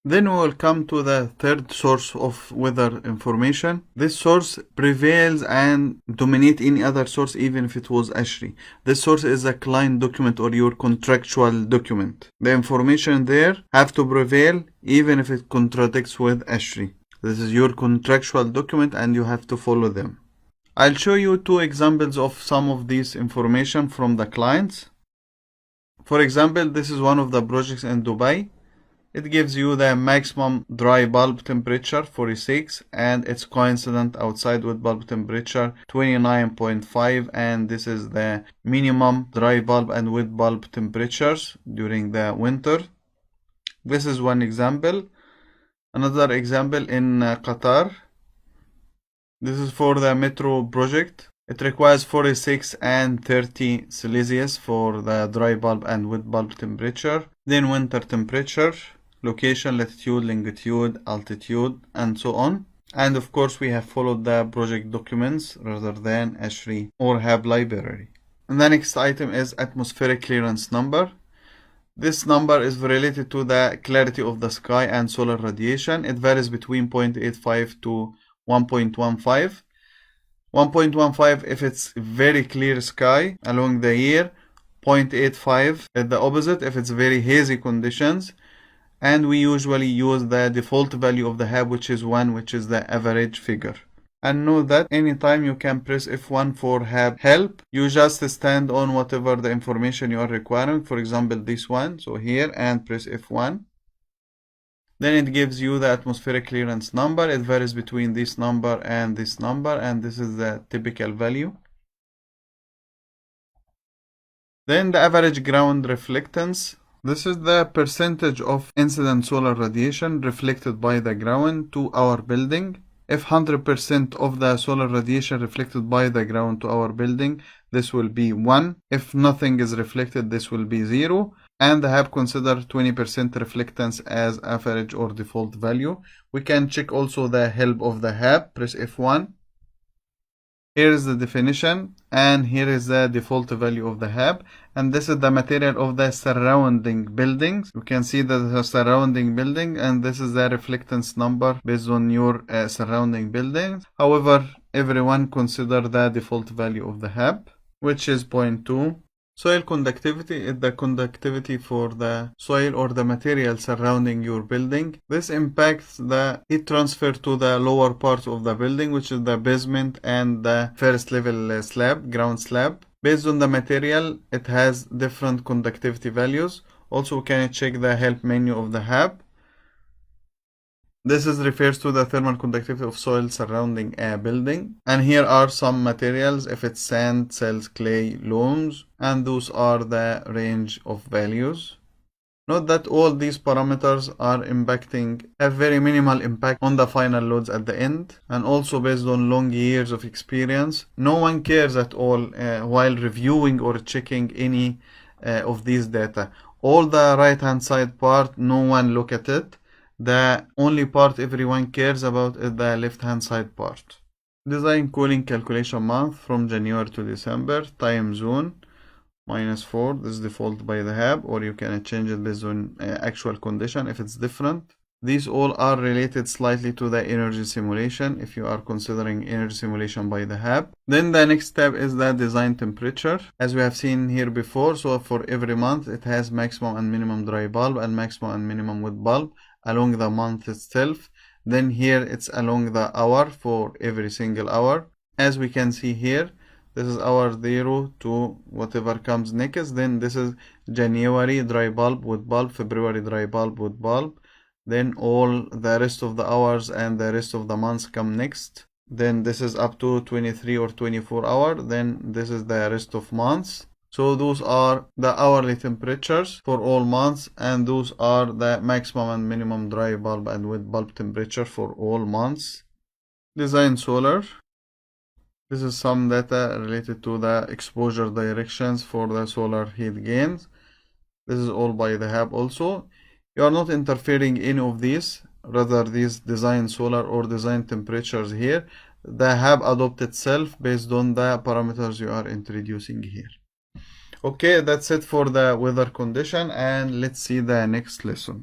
Then we will come to the third source of weather information. This source prevails and dominates any other source even if it was ASHRAE. This source is a client document or your contractual document. The information there have to prevail even if it contradicts with ASHRAE. This is your contractual document and you have to follow them. I'll show you two examples of some of these information from the clients. For example, this is one of the projects in Dubai. It gives you the maximum dry bulb temperature 46 and it's coincident outside with bulb temperature 29.5, and this is the minimum dry bulb and wet bulb temperatures during the winter. This is one example. Another example in Qatar. This is for the metro project. It requires 46 and 30 Celsius for the dry bulb and wet bulb temperature. Then winter temperature, location, latitude, longitude, altitude, and so on. And of course we have followed the project documents rather than ASHRAE or HAB library. And the next item is atmospheric clearance number. This number is related to the clarity of the sky and solar radiation. It varies between 0.85 to 1.15. 1.15 if it's very clear sky along the year. 0.85 is the opposite if it's very hazy conditions. And we usually use the default value of the HAB, which is 1, which is the average figure. And know that anytime you can press F1 for HAB help, you just stand on whatever the information you are requiring. For example, this one. So here, and press F1. Then it gives you the atmospheric clearance number. It varies between this number, and this is the typical value. Then the average ground reflectance. This is the percentage of incident solar radiation reflected by the ground to our building. If 100% of the solar radiation reflected by the ground to our building, this will be 1. If nothing is reflected, this will be 0. And I have considered 20% reflectance as average or default value. We can check also the help of the HAB. Press F1. Here is the definition, and here is the default value of the HAB, and this is the material of the surrounding buildings. You can see the surrounding building, and this is the reflectance number based on your surrounding buildings. However, everyone consider the default value of the HAB, which is 0.2. Soil conductivity is the conductivity for the soil or the material surrounding your building. This impacts the heat transfer to the lower part of the building, which is the basement and the first level slab, ground slab. Based on the material, it has different conductivity values. Also, we can check the help menu of the HAB. This refers to the thermal conductivity of soil surrounding a building. And here are some materials, if it's sand, cells, clay, loams, and those are the range of values. Note that all these parameters are impacting a very minimal impact on the final loads at the end, and also based on long years of experience. No one cares at all while reviewing or checking any of these data. All the right hand side part, no one look at it. The only part everyone cares about is the left hand side part. Design cooling calculation month from January to December. Time zone -4. This is default by the HAB, or you can change it based on actual condition if it's different. These all are related slightly to the energy simulation if you are considering energy simulation by the HAB. Then the next step is the design temperature, as we have seen here before. So for every month it has maximum and minimum dry bulb and maximum and minimum wet bulb along the month itself. Then here it's along the hour for every single hour. As we can see here, this is hour 0 to whatever comes next. Then this is January dry bulb, wet bulb, February dry bulb, wet bulb. Then all the rest of the hours and the rest of the months come next. Then this is up to 23 or 24 hours. Then this is the rest of months. So those are the hourly temperatures for all months, and those are the maximum and minimum dry bulb and wet bulb temperature for all months. Design solar. This is some data related to the exposure directions for the solar heat gains. This is all by the HAB also. You are not interfering any of these, rather these design solar or design temperatures here. The HAB adopts itself based on the parameters you are introducing here. Okay, that's it for the weather condition, and let's see the next lesson.